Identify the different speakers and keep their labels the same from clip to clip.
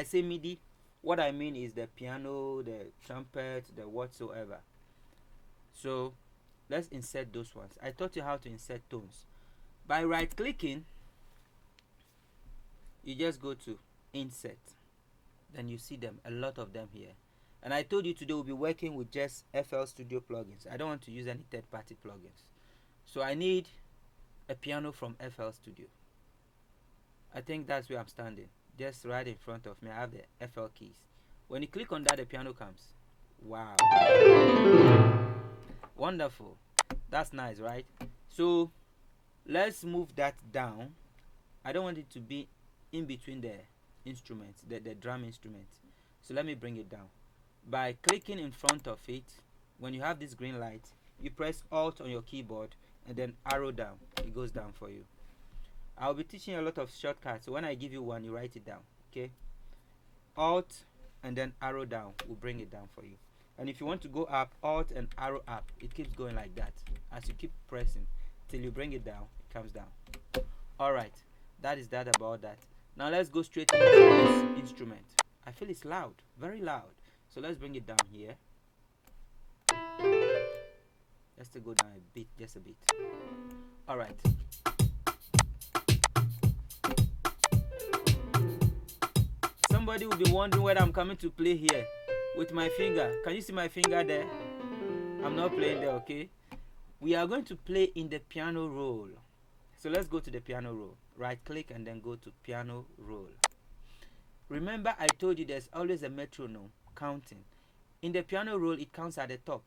Speaker 1: I say MIDI, what I mean is the piano, the trumpet, the whatsoever. So let's insert those ones. I taught you how to insert tones. By right clicking, you just go to insert. Then you see them, a lot of them here. And I told you today we'll be working with just FL Studio plugins. I don't want to use any third-party plugins. So I need a piano from FL Studio. I think that's where I'm standing. Just right in front of me, I have the FL keys. When you click on that, the piano comes. Wow. Wonderful. That's nice, right? So let's move that down. I don't want it to be in between the instruments, the drum instrument. So let me bring it down. By clicking in front of it, when you have this green light, you press Alt on your keyboard and then arrow down. It goes down for you. I'll be teaching you a lot of shortcuts. So when I give you one, you write it down. Okay? Alt and then arrow down will bring it down for you. And if you want to go up, Alt and arrow up. It keeps going like that. As you keep pressing till you bring it down, it comes down. Alright, that is that about that. Now let's go straight into this instrument. I feel it's loud, very loud. So let's bring it down here. Let's still go down a bit, just a bit. Alright. Somebody will be wondering whether I'm coming to play here with my finger. Can you see my finger there? I'm not playing there, okay? We are going to play in the piano roll. So let's go to the piano roll. Right click and then go to piano roll. Remember I told you there's always a metronome counting. In the piano roll it counts at the top.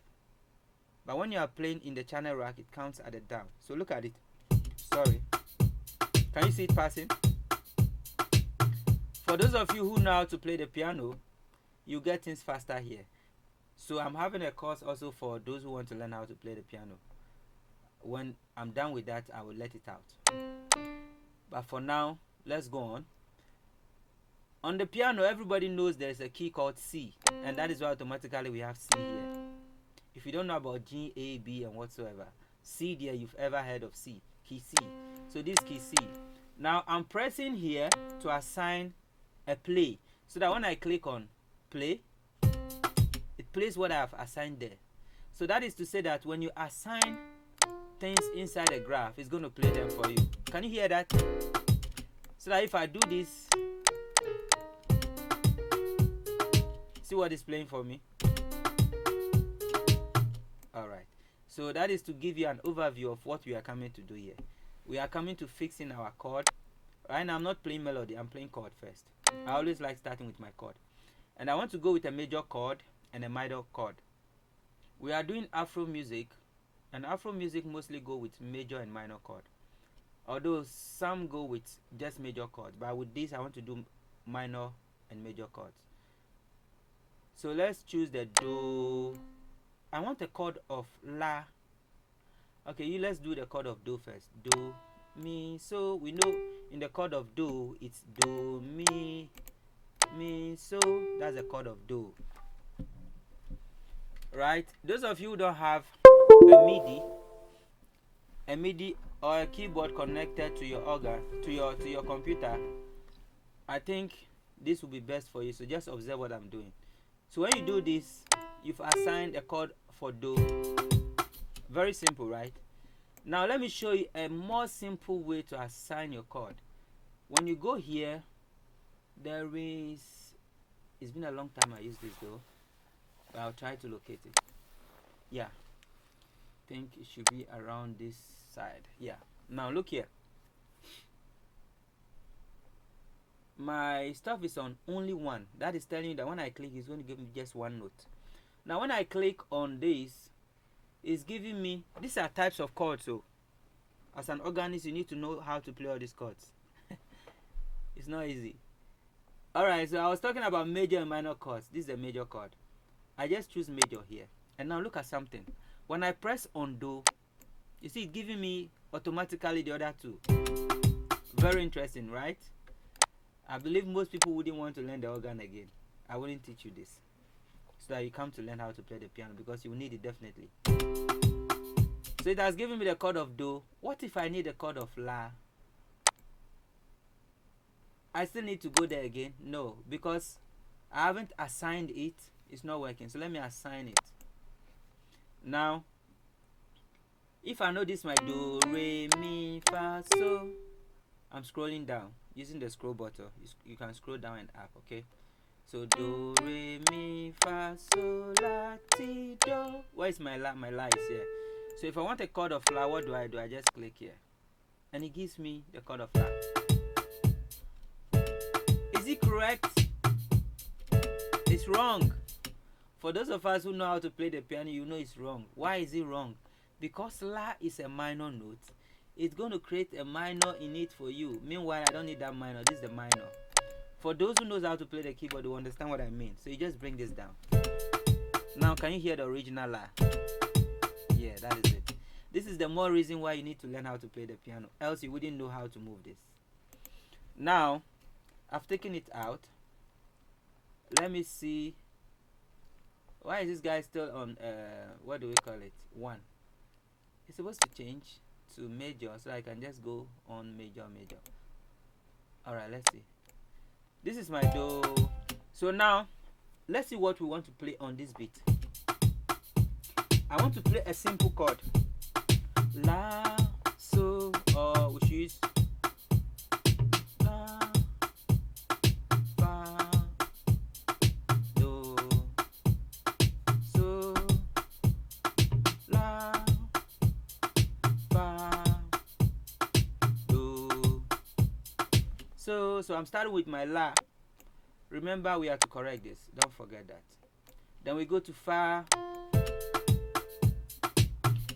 Speaker 1: But when you are playing in the channel rack it counts at the down. So look at it. Sorry. Can you see it passing? For those of you who know how to play the piano, you get things faster here. So I'm having a course also for those who want to learn how to play the piano. When I'm done with that, I will let it out. But for now, let's go on. On the piano, everybody knows there's a key called C, and that is why automatically we have C here. If you don't know about G, A, B, and whatsoever, C there, you've ever heard of C, key C. So this key C. Now I'm pressing here to assign a play, so that when I click on play, it plays what I have assigned there. So that is to say that when you assign things inside a graph, it's going to play them for you. Can you hear that? So that if I do this, see what it's playing for me? Alright, so that is to give you an overview of what we are coming to do here. We are coming to fix in our chord. Right now I'm not playing melody, I'm playing chord first. I always like starting with my chord. And I want to go with a major chord and a minor chord. We are doing Afro music, and Afro music mostly go with major and minor chord. Although some go with just major chords, but with this I want to do minor and major chords. So let's choose the Do. I want a chord of La. Okay, let's do the chord of Do first. Do, Mi. So we know in the chord of Do, it's Do, Mi, Mi. So that's the chord of Do. Right? Those of you who don't have a MIDI or a keyboard connected to your organ, to your computer, I think this will be best for you. So just observe what I'm doing. So when you do this, you've assigned a chord for Do. Very simple, right? Now let me show you a more simple way to assign your chord. When you go here, there is, it's been a long time I used this though, but I'll try to locate it. Yeah, I think it should be around this side. Yeah, now look here. My stuff is on only one. That is telling you that when I click, it's going to give me just one note. Now when I click on this, it's giving me, these are types of chords. So as an organist, you need to know how to play all these chords. It's not easy. Alright, so I was talking about major and minor chords. This is a major chord. I just choose major here. And now look at something. When I press on Do, you see it giving me automatically the other two. Very interesting, right? I believe most people wouldn't want to learn the organ again. I wouldn't teach you this, so that you come to learn how to play the piano, because you will need it definitely. So it has given me the chord of Do. What if I need a chord of La? I still need to go there again. No, because I haven't assigned it. It's not working. So let me assign it. Now, if I know this my do, re, mi, fa, so, I'm scrolling down using the scroll button. You can scroll down and up, okay? So do, re, mi, fa, so, la, ti, do. Where is my la? My la is here. So if I want a chord of la, what do? I just click here. And it gives me the chord of la. Is it correct? It's wrong. For those of us who know how to play the piano, you know it's wrong. Why is it wrong? Because la is a minor note. It's going to create a minor in it for you. Meanwhile, I don't need that minor. This is the minor. For those who knows how to play the keyboard, they will understand what I mean. So you just bring this down. Now, can you hear the original la? Yeah, that is it. This is the more reason why you need to learn how to play the piano. Else you wouldn't know how to move this. Now, I've taken it out. Let me see. Why is this guy still on, what do we call it? 1. It's supposed to change to major, so I can just go on major. Alright, let's see. This is my do. So now, let's see what we want to play on this beat. I want to play a simple chord. La, so, or we should use la, fa, do, so, la, fa, do. So I'm starting with my la. Remember, we have to correct this. Don't forget that. Then we go to fa.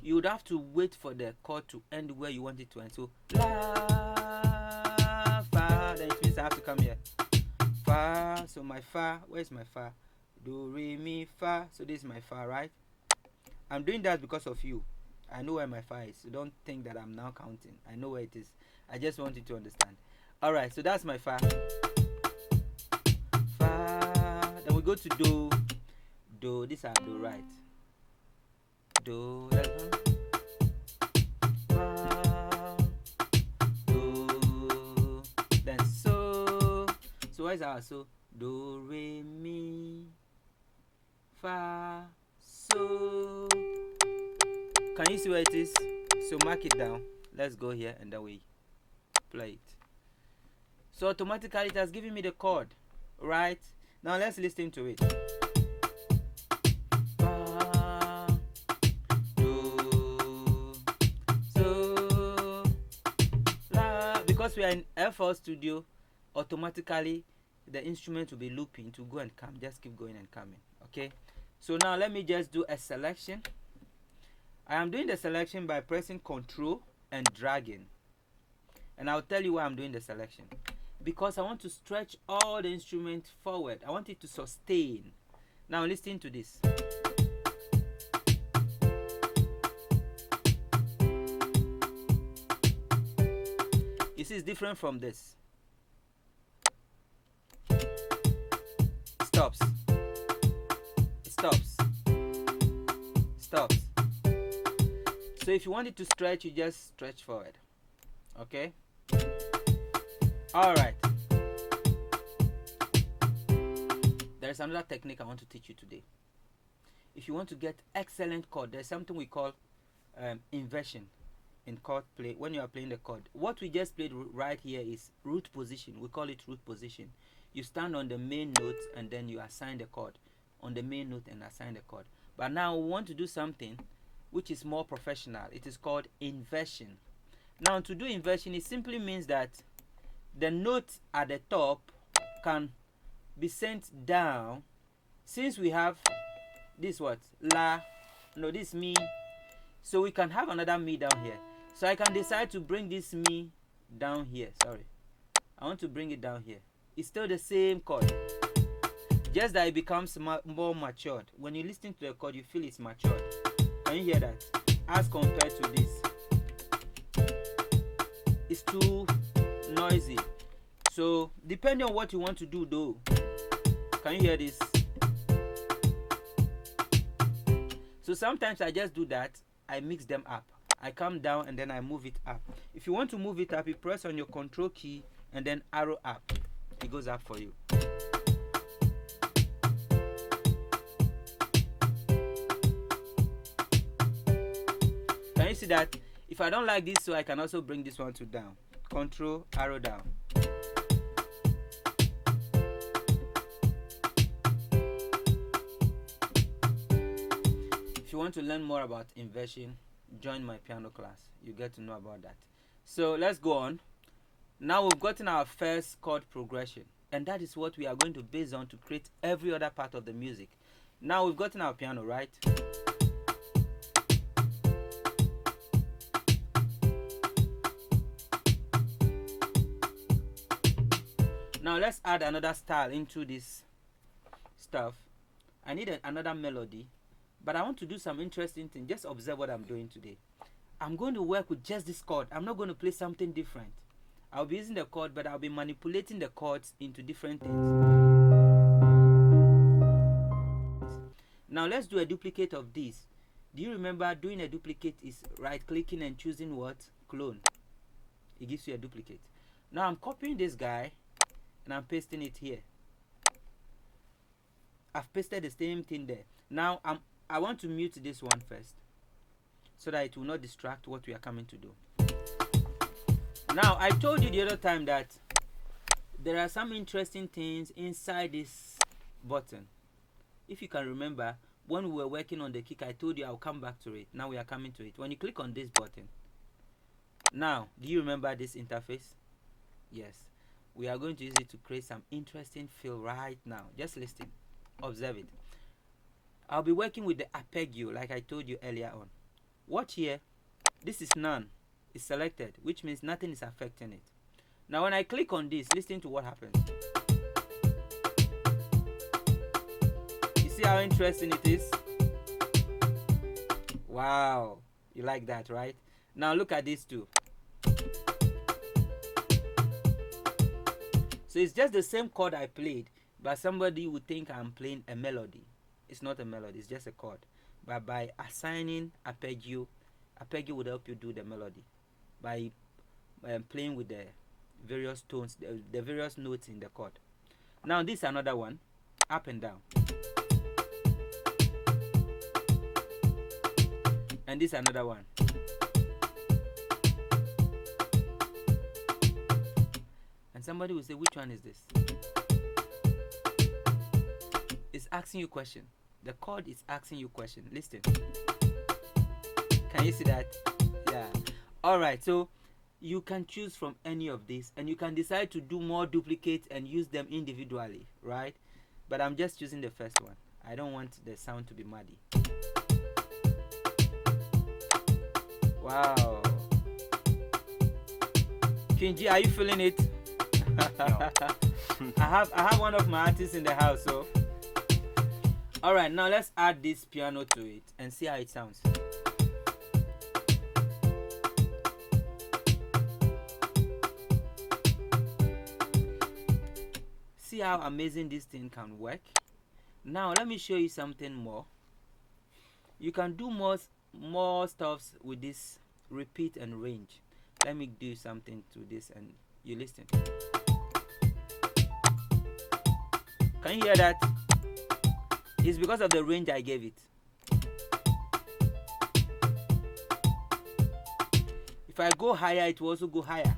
Speaker 1: You would have to wait for the chord to end where you want it to end. So la, fa. Then it means I have to come here. Fa. So my fa. Where's my fa? Do, re, mi, fa. So this is my fa, right? I'm doing that because of you. I know where my fa is. So don't think that I'm now counting. I know where it is. I just want you to understand. Alright, so that's my fa. Fa. Then we go to do. Do. These are do, right? Do. That one. Fa. Do. Then so. So what is our so? Do, re, mi, fa, so. Can you see where it is? So mark it down. Let's go here and then we play it. So automatically it has given me the chord, right? Now let's listen to it. Fa, do, so, la. Because we are in FL Studio, automatically the instrument will be looping to go and come. Just keep going and coming, okay? So now let me just do a selection. I am doing the selection by pressing Ctrl and dragging. And I'll tell you why I'm doing the selection. Because I want to stretch all the instrument forward. I want it to sustain. Now listen to this. You see, it's different from this. Stops. It stops. Stops. So if you want it to stretch, you just stretch forward. Okay? Alright. There's another technique I want to teach you today. If you want to get excellent chord, there's something we call inversion in chord play. When you are playing the chord, what we just played right here is root position. We call it root position. You stand on the main note and then you assign the chord on the main note and assign the chord. But now we want to do something which is more professional. It is called inversion. Now to do inversion, it simply means that the note at the top can be sent down. Since we have this what? La. No, this mi. So we can have another mi down here. So I can decide to bring this mi down here. Sorry. I want to bring it down here. It's still the same chord. Just that it becomes more matured. When you listen to the chord, you feel it's matured. Can you hear that? As compared to this. It's too noisy. So depending on what you want to do though, can you hear this? So sometimes I just do that. I mix them up. I come down and then I move it up. If you want to move it up, you press on your control key and then arrow up. it goes up for you. Can you see that? If I don't like this, so I can also bring this one to down. Control, arrow down. If you want to learn more about inversion, join my piano class. You get to know about that. So let's go on. Now we've gotten our first chord progression, and that is what we are going to base on to create every other part of the music. Now we've gotten our piano, right? Now let's add another style into this stuff. I need another melody, but I want to do some interesting thing. Just observe what I'm doing today. I'm going to work with just this chord. I'm not going to play something different. I'll be using the chord, but I'll be manipulating the chords into different things. Now let's do a duplicate of this. Do you remember doing a duplicate is right clicking and choosing what? Clone. It gives you a duplicate. Now I'm copying this guy and I'm pasting it here. I've pasted the same thing there. Now I want to mute this one first, so that it will not distract what we are coming to do. Now I told you the other time that there are some interesting things inside this button. If you can remember, when we were working on the kick, I told you I'll come back to it. Now we are coming to it. When you click on this button, now do you remember this interface? Yes. We are going to use it to create some interesting feel right now. Just listen, observe it. I'll be working with the arpeggio like I told you earlier on. Watch here. This is none. It's selected, which means nothing is affecting it. Now when I click on this, listen to what happens. You see how interesting it is? Wow. You like that, right? Now look at these two. So it's just the same chord I played, but somebody would think I'm playing a melody. It's not a melody, it's just a chord. But by assigning arpeggio would help you do the melody by playing with the various tones, the various notes in the chord. Now this is another one, up and down. And this is another one. And somebody will say, which one is this? It's asking you a question. The chord is asking you a question. Listen. Can you see that? Yeah. Alright, so you can choose from any of these, and you can decide to do more duplicates and use them individually, right? But I'm just choosing the first one. I don't want the sound to be muddy. Wow. Kinji, are you feeling it? I have one of my artists in the house, so alright, now let's add this piano to it and see how it sounds. See how amazing this thing can work. Now let me show you something more. You can do more stuffs with this repeat and range. Let me do something to this and you listen. Can you hear that? It's because of the range I gave it. If I go higher, it will also go higher.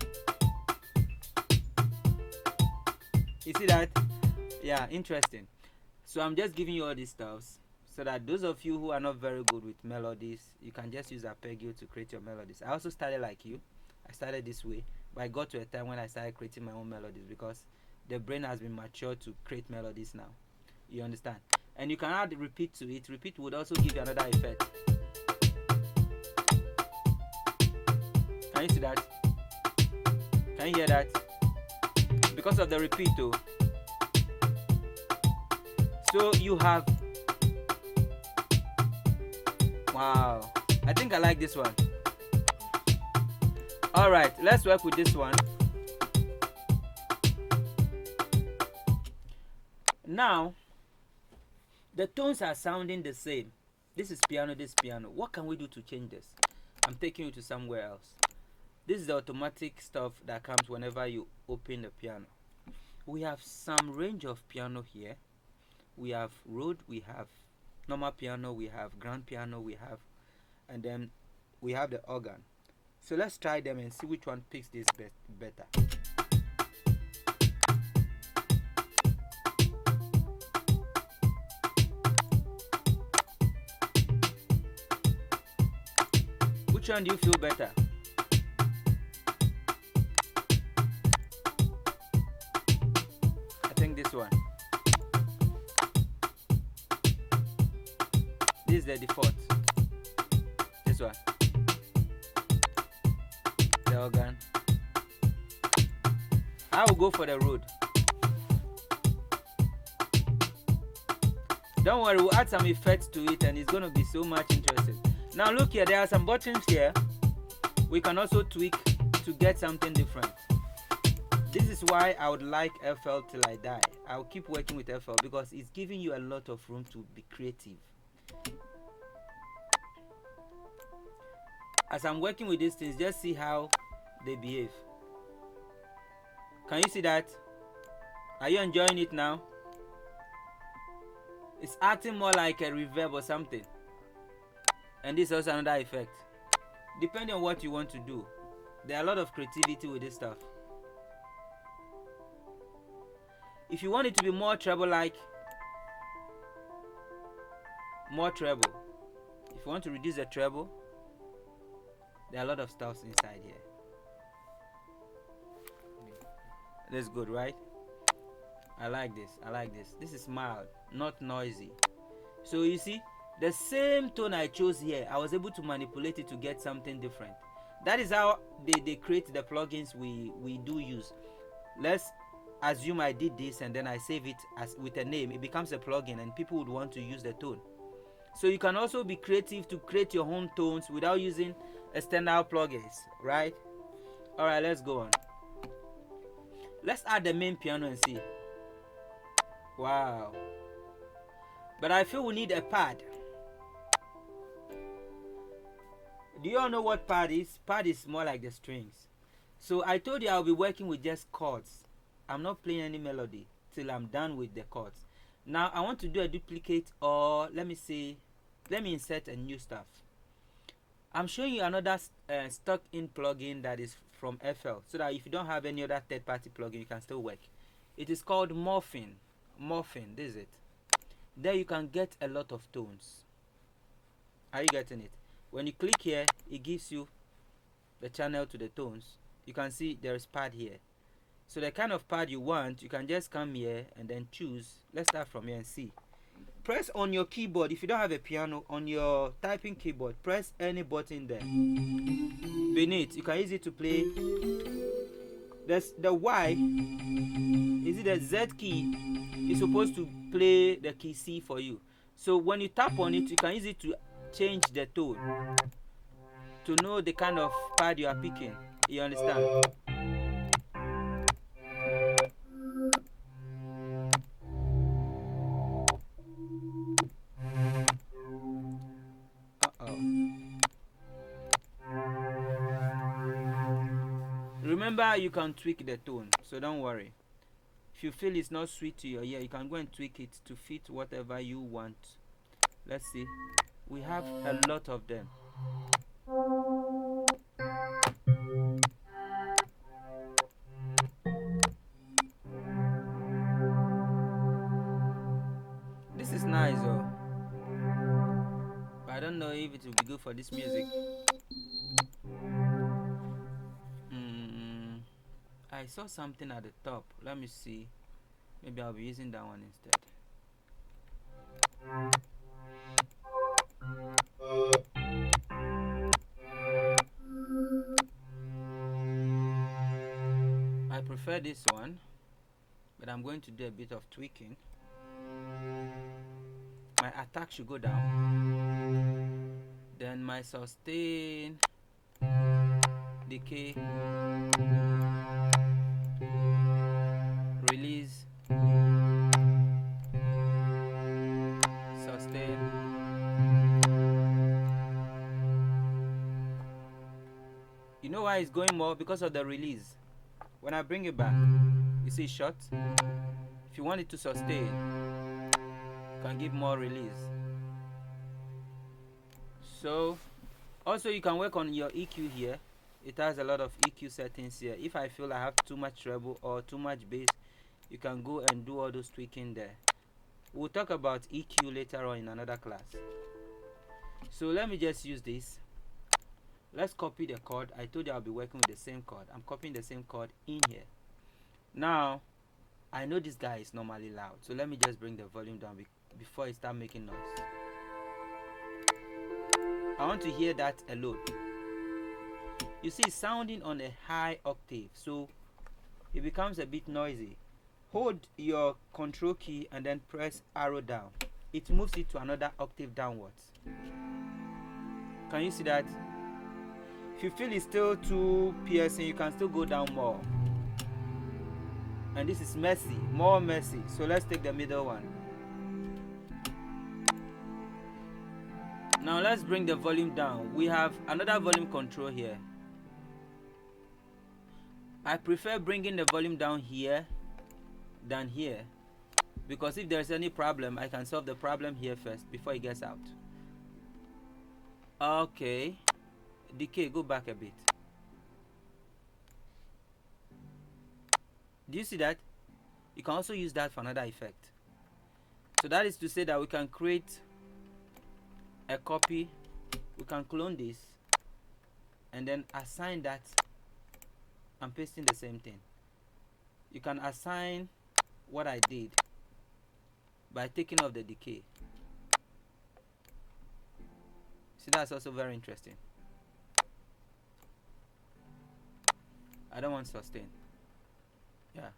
Speaker 1: You see that? Yeah, interesting. So I'm just giving you all these stuffs so that those of you who are not very good with melodies, you can just use arpeggio to create your melodies. I also started like you. I started this way, but I got to a time when I started creating my own melodies because the brain has been matured to create melodies now. You understand? And you can add repeat to it. Repeat would also give you another effect. Can you see that? Can you hear that? Because of the repeat too. So you have, wow, I think I like this one. Alright, let's work with this one. Now the tones are sounding the same. This is piano, this is piano. What can we do to change this? I'm taking you to somewhere else. This is the automatic stuff that comes whenever you open the piano. we have some range of piano here. We have Rode, we have normal piano, we have grand piano, we have, and then we have the organ. So let's try them and see which one picks this better. Which one do you feel better? I think this one. This is the default. This one. The organ. I will go for the Rode. Don't worry, we'll add some effects to it and it's going to be so much interesting. Now look here, there are some buttons here. We can also tweak to get something different. This is why I would like FL till I die. I'll keep working with FL because it's giving you a lot of room to be creative. As I'm working with these things, just see how they behave. Can you see that? Are you enjoying it now? It's acting more like a reverb or something. And this is also another effect. Depending on what you want to do, there are a lot of creativity with this stuff. If you want it to be more treble-like, more treble. If you want to reduce the treble, there are a lot of stuffs inside here. That's good, right? I like this. I like this. This is mild, not noisy. So you see, the same tone I chose here, I was able to manipulate it to get something different. That is how they create the plugins we do use. Let's assume I did this and then I save it as with a name. It becomes a plugin and people would want to use the tone. So you can also be creative to create your own tones without using external plugins, right? Alright, let's go on. Let's add the main piano and see. Wow. But I feel we need a pad. Do you all know what pad is? Pad is more like the strings. So I told you I'll be working with just chords. I'm not playing any melody till I'm done with the chords. Now I want to do a duplicate, or let me insert a new stuff. I'm showing you another stock in plugin that is from FL, so that if you don't have any other third-party plugin, you can still work. It is called Morphing. Morphing, this is it. There you can get a lot of tones. Are you getting it? When you click here, it gives you the channel to the tones. You can see there is pad here. So the kind of pad you want, you can just come here and then choose. Let's start from here and see. Press on your keyboard. If you don't have a piano, on your typing keyboard, press any button there. Beneath, you can use it to play. There's the Y. Is it the Z key? Is supposed to play the key C for you. So when you tap on it, you can use it to change the tone, to know the kind of pad you are picking. You understand? Remember, you can tweak the tone, so don't worry. If you feel it's not sweet to your ear, you can go and tweak it to fit whatever you want. Let's see. We have a lot of them. This is nice, though. But I don't know if it will be good for this music. I saw something at the top. Let me see. Maybe I'll be using that one instead. I prefer this one, but I'm going to do a bit of tweaking. My attack should go down. Then my sustain, decay, release, sustain. You know why it's going more? Because of the release. When I bring it back, You see short. If you want it to sustain, you can give more release. So also you can work on your EQ here. It has a lot of EQ settings here. If I feel I have too much treble or too much bass, you can go and do all those tweaking there. We'll talk about EQ later on in another class. So let me just use this. Let's copy the chord. I told you I'll be working with the same chord. I'm copying the same chord in here. Now I know this guy is normally loud, so let me just bring the volume down before it starts making noise. I want to hear that alone. You see it's sounding on a high octave, so it becomes a bit noisy. Hold your control key and then press arrow down. It moves it to another octave downwards. Can you see that? If you feel it's still too piercing, you can still go down more. And this is messy, more messy. So let's take the middle one. Now let's bring the volume down. We have another volume control here. I prefer bringing the volume down here than here, because if there's any problem, I can solve the problem here first before it gets out. Okay, decay, go back a bit. Do you see that? You can also use that for another effect. So that is to say that we can create a copy, we can clone this and then assign that. I'm pasting the same thing. You can assign what I did by taking off the decay. See, that's also very interesting. I don't want sustain. Yeah.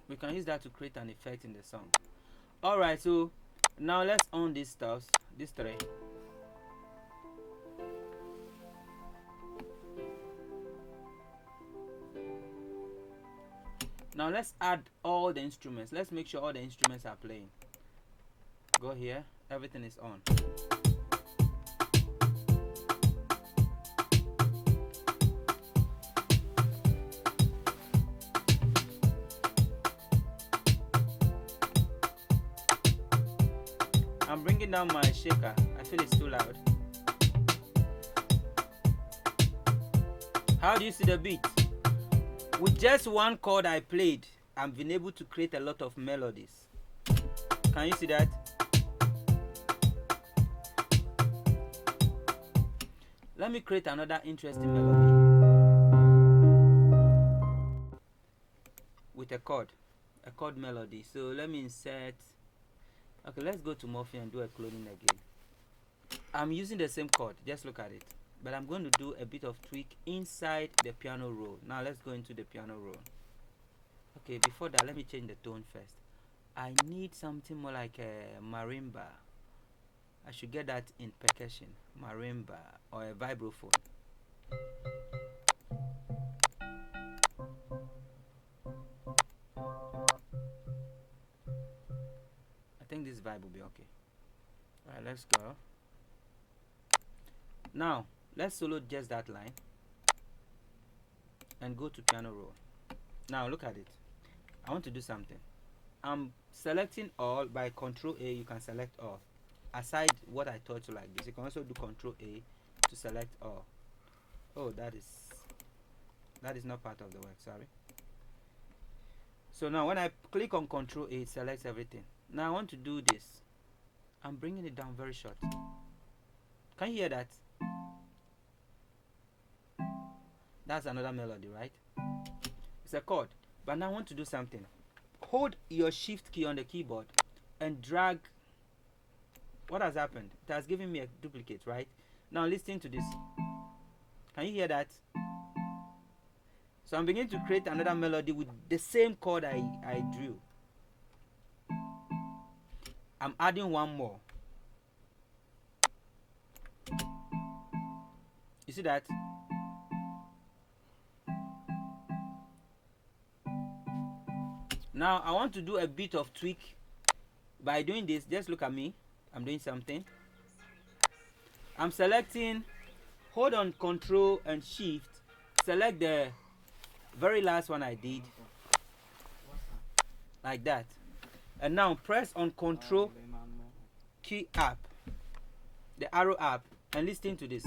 Speaker 1: We can use that to create an effect in the song. Alright, so now let's on these stuffs, these three. Now let's add all the instruments. Let's make sure all the instruments are playing. Go here, everything is on. I'm bringing down my shaker. I feel it's too loud. How do you see the beat? With just one chord I played, I've been able to create a lot of melodies. Can you see that? Let me create another interesting melody with a chord melody. So let me insert. Okay, let's go to Morphe and do a cloning again. I'm using the same chord, just look at it. But I'm going to do a bit of tweak inside the piano roll. Now let's go into the piano roll. Okay, before that, let me change the tone first. I need something more like a marimba. I should get that in percussion, marimba or a vibraphone. I think this vibe will be okay. Alright, let's go. Now let's solo just that line and go to piano roll. Now look at it. I want to do something. I'm selecting all by Control A. You can select all. Aside what I taught you like this, you can also do Control A to select all. Oh, that is not part of the work, sorry. So now when I click on Control A, it selects everything. Now I want to do this. I'm bringing it down very short. Can you hear that? That's another melody, right? It's a chord. But now I want to do something. Hold your shift key on the keyboard and drag. What has happened? It has given me a duplicate, right? Now listen to this. Can you hear that? So I'm beginning to create another melody with the same chord I drew. I'm adding one more. You see that? Now I want to do a bit of tweak. By doing this, just look at me. I'm doing something. I'm selecting, hold on Control and Shift, select the very last one I did, like that. And now press on Control key up, the arrow up, and listen to this.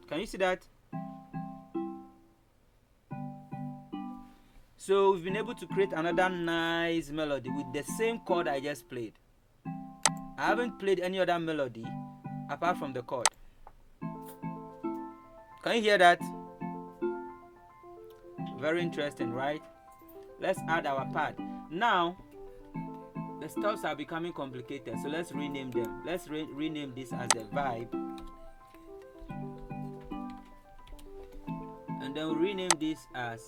Speaker 1: Can you see that? So we've been able to create another nice melody with the same chord I just played. I haven't played any other melody apart from the chord. Can you hear that? Very interesting, right? Let's add our pad. Now, the stuffs are becoming complicated, so let's rename them. Let's rename this as the vibe. And then we'll rename this as,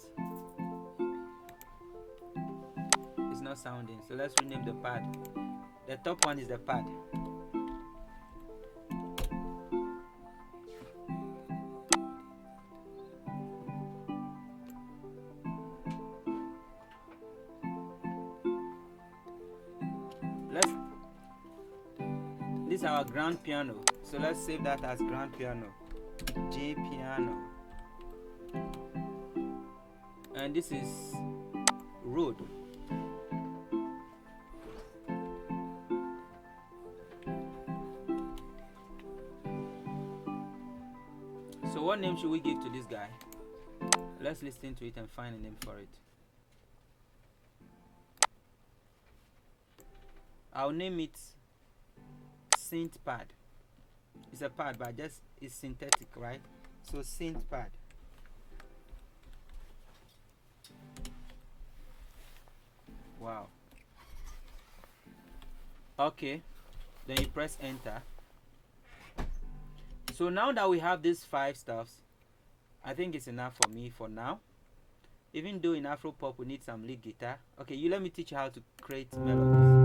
Speaker 1: it's not sounding, so let's rename the pad. The top one is the pad. This is our grand piano, so let's save that as grand piano, J piano. And this is road. So what name should we give to this guy? Let's listen to it and find a name for it. I'll name it synth pad. It's a pad, but just it's synthetic, right? So synth pad. Wow. Okay, then you press enter. So now that we have these 5 stuffs, I think it's enough for me for now. Even though in Afro pop we need some lead guitar. Okay, you let me teach you how to create melodies.